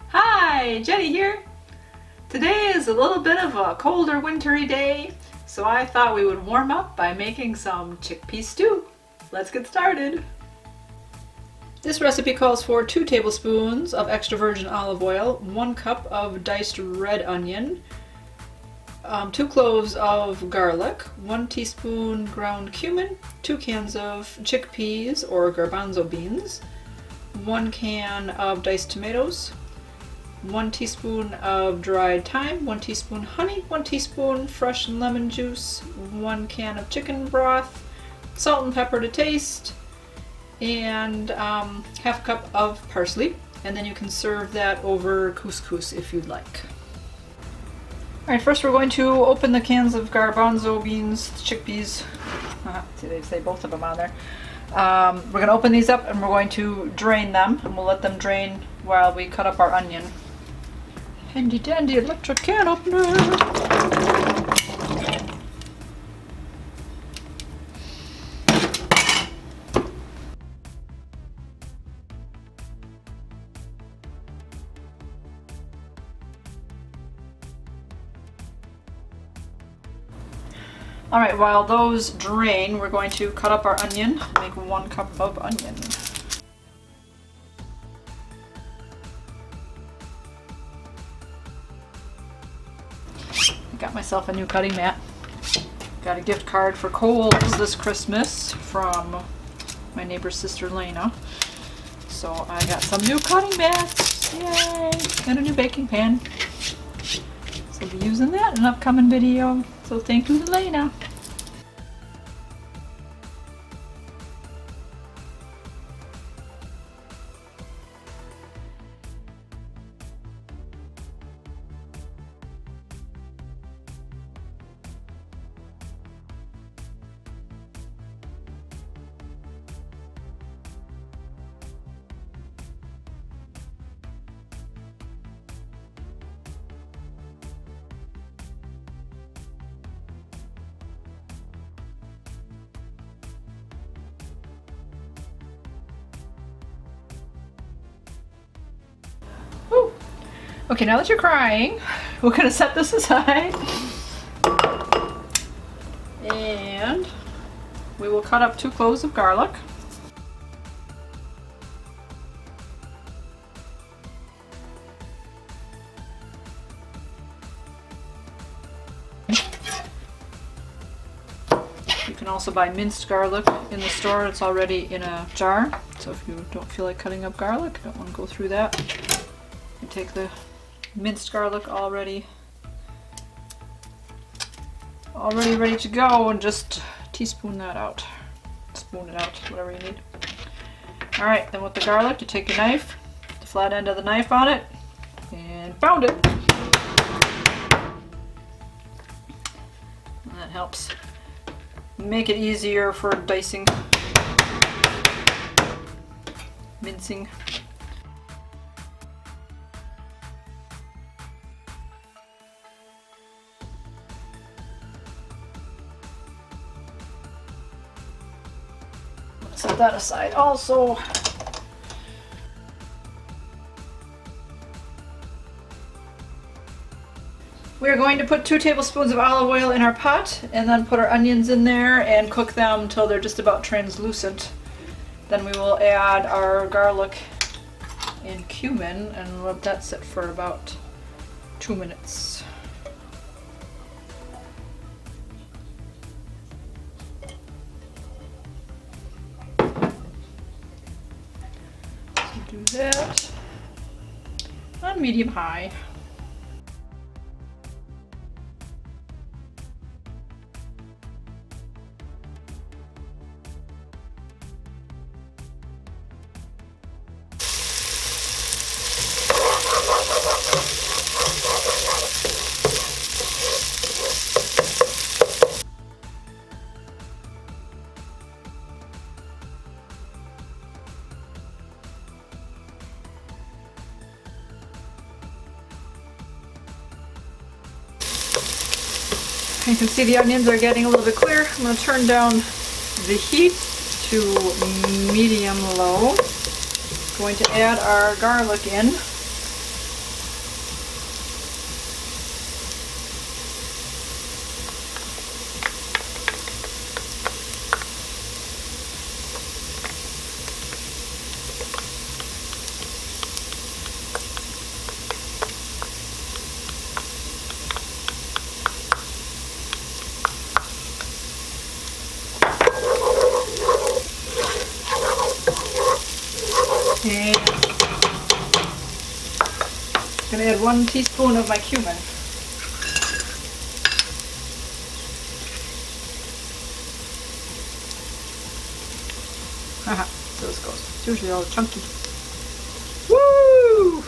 Hi, Jenny here. Today is a little bit of a colder wintry day, so I thought we would warm up by making some chickpea stew. Let's get started. This recipe calls for 2 tablespoons of extra virgin olive oil, 1 cup of diced red onion, 2 cloves of garlic, 1 teaspoon ground cumin, 2 cans of chickpeas or garbanzo beans, 1 can of diced tomatoes, 1 teaspoon of dried thyme, 1 teaspoon honey, 1 teaspoon fresh lemon juice, 1 can of chicken broth, salt and pepper to taste, and half a cup of parsley. And then you can serve that over couscous if you'd like. Alright, first we're going to open the cans of garbanzo beans, chickpeas. See, they say both of them on there. We're going to open these up and we're going to drain them, and we'll let them drain while we cut up our onion. Handy dandy electric can opener! Alright, while those drain, we're going to cut up our onion. Make 1 cup of onion. I got myself a new cutting mat. Got a gift card for Coles this Christmas from my neighbor's sister Lena. So I got some new cutting mats. Yay! And a new baking pan. So I'll be using that in an upcoming video. So thank you to Lena. Woo. Okay, now that you're crying, we're going to set this aside. And we will cut up 2 cloves of garlic. You can also buy minced garlic in the store. It's already in a jar. So if you don't feel like cutting up garlic, don't want to go through that, you take the minced garlic already ready to go, and just teaspoon that out. Spoon it out, whatever you need. Alright, then with the garlic, you take your knife, the flat end of the knife on it, and pound it. And that helps make it easier for dicing, mincing. Set that aside also. We're going to put 2 tablespoons of olive oil in our pot and then put our onions in there and cook them until they're just about translucent. Then we will add our garlic and cumin and let that sit for about 2 minutes. Do that on medium high. You can see the onions are getting a little bit clear. I'm going to turn down the heat to medium low. Going to add our garlic in. And I'm going to add 1 teaspoon of my cumin. Haha, so this goes. It's usually all chunky. Woo!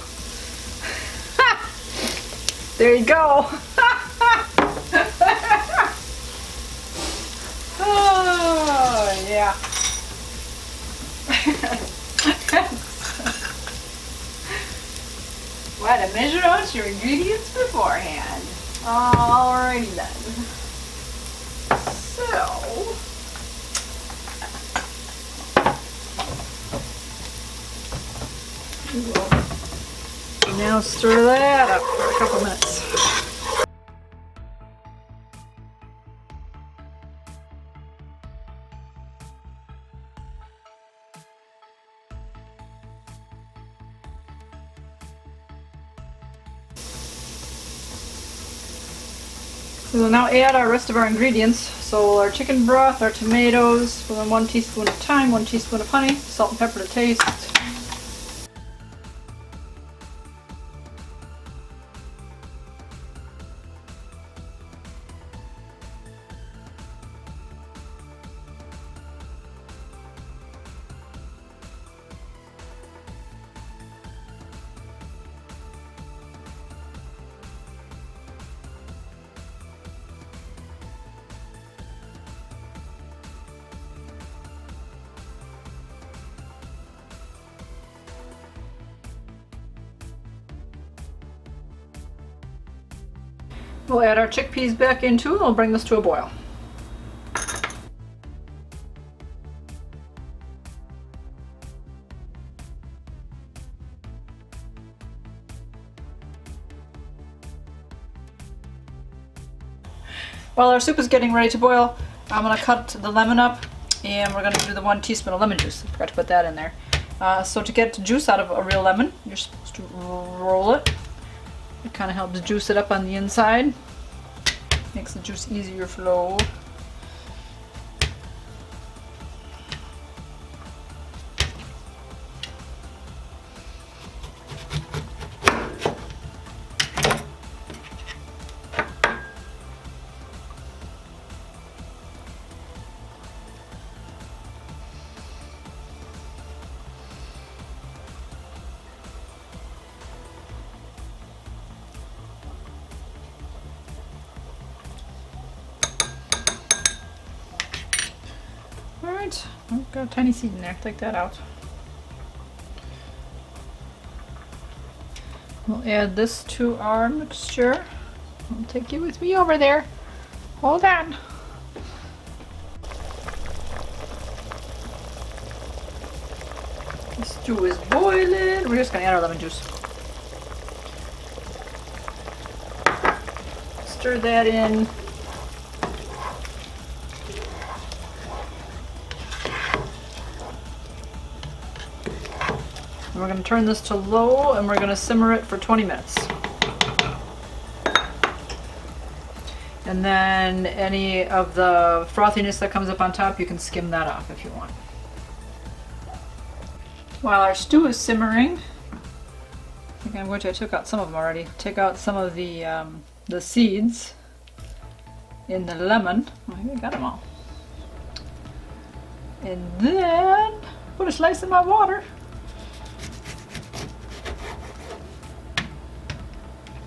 There you go. Oh, yeah. Why to measure out your ingredients beforehand. Alrighty then. So, we will now stir that up for a couple minutes. We will now add our rest of our ingredients. So our chicken broth, our tomatoes, with 1 teaspoon of thyme, 1 teaspoon of honey, salt and pepper to taste. We'll add our chickpeas back into it. We'll bring this to a boil. While our soup is getting ready to boil, I'm going to cut the lemon up, and we're going to do the 1 teaspoon of lemon juice. I forgot to put that in there. So to get juice out of a real lemon, you're supposed to roll it. It kind of helps juice it up on the inside. Makes the juice easier flow. Alright, I've got a tiny seed in there. Take that out. We'll add this to our mixture. I'll take you with me over there. Hold on. The stew is boiling. We're just going to add our lemon juice. Stir that in. We're going to turn this to low and we're going to simmer it for 20 minutes. And then any of the frothiness that comes up on top, you can skim that off if you want. While our stew is simmering, I think I took out some of them already. Take out some of the seeds in the lemon. Oh, I got them all. And then put a slice in my water.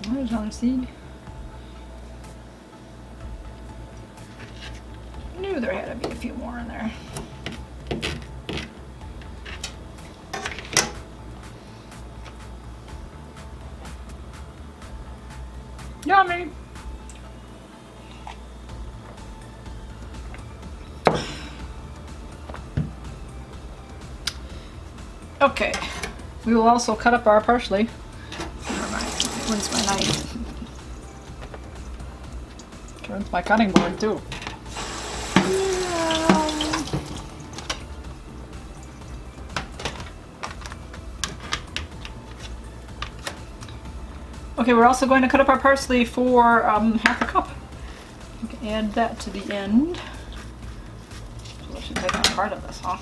There's another seed. I knew there had to be a few more in there. Yummy! Okay, we will also cut up our parsley. Rinse my knife. Rinse my cutting board too. Okay, we're also going to cut up our parsley for half a cup. You can add that to the end. So I should take out part of this, huh?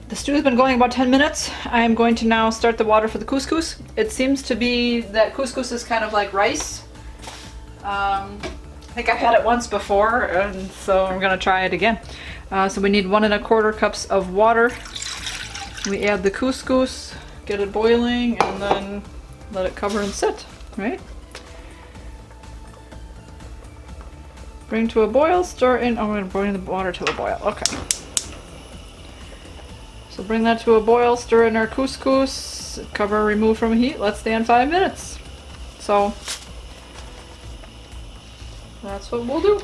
The stew has been going about 10 minutes. I'm going to now start the water for the couscous. It seems to be that couscous is kind of like rice. I think I've had it once before, and so I'm gonna try it again. So we need 1¼ cups of water. We add the couscous, get it boiling, and then let it cover and sit, right? Bring to a boil, stir in, oh, we're gonna bring the water to a boil, okay. So bring that to a boil, stir in our couscous, cover, remove from heat, let stand 5 minutes. So that's what we'll do.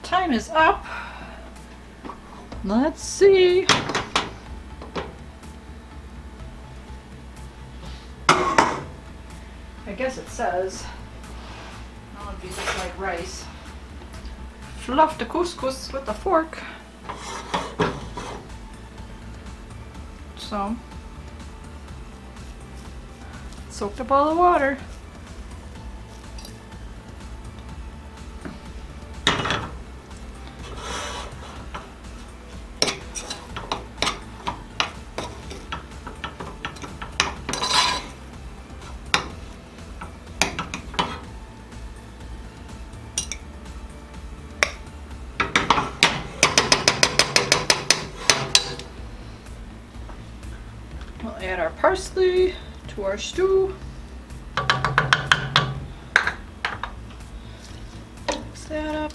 Time is up. Let's see. I guess it says, I don't know if you just like rice. Fluff the couscous with a fork. So, soaked up all the water. We'll add our parsley to our stew. Mix that up.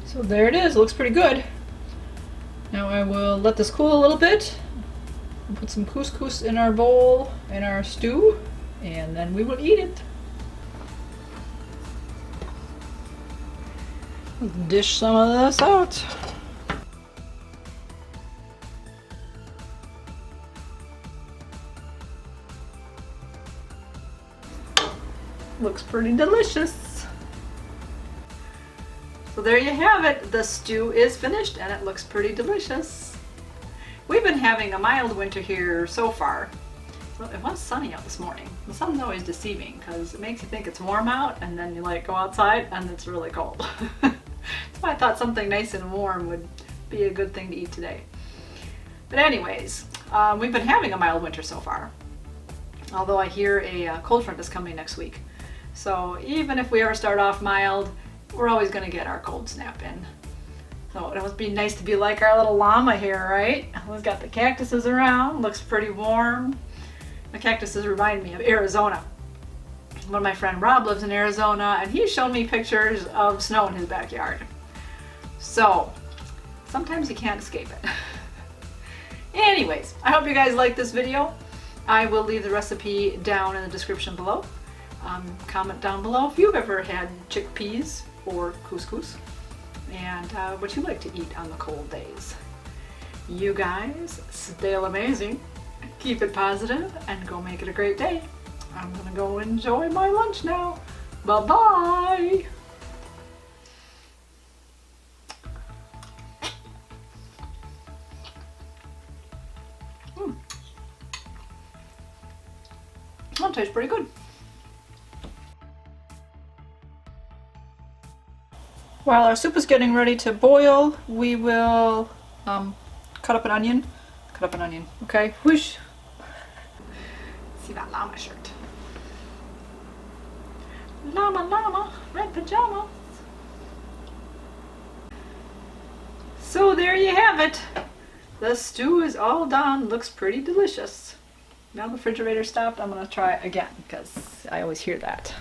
So there it is, it looks pretty good. Now I will let this cool a little bit. Put some couscous in our bowl, in our stew, and then we will eat it. Dish some of this out. Looks pretty delicious. So there you have it. The stew is finished and it looks pretty delicious. We've been having a mild winter here so far. So it was sunny out this morning. The sun's always deceiving because it makes you think it's warm out and then you like go outside and it's really cold. That's why I thought something nice and warm would be a good thing to eat today. But anyways, we've been having a mild winter so far. Although I hear a cold front is coming next week. So even if we ever start off mild, we're always going to get our cold snap in. So it would be nice to be like our little llama here, right? We've got the cactuses around, looks pretty warm. The cactuses remind me of Arizona. One of my friend Rob lives in Arizona and he's shown me pictures of snow in his backyard. So sometimes you can't escape it. Anyways, I hope you guys liked this video. I will leave the recipe down in the description below. Comment down below if you've ever had chickpeas or couscous and what you like to eat on the cold days. You guys stay amazing, keep it positive, and go make it a great day. I'm gonna go enjoy my lunch now. Bye-bye! That tastes pretty good. While our soup is getting ready to boil, we will cut up an onion. Cut up an onion, okay? Whoosh. See that llama shirt? Llama, llama, red pajamas. So there you have it. The stew is all done. Looks pretty delicious. Now the refrigerator stopped. I'm gonna try it again because I always hear that.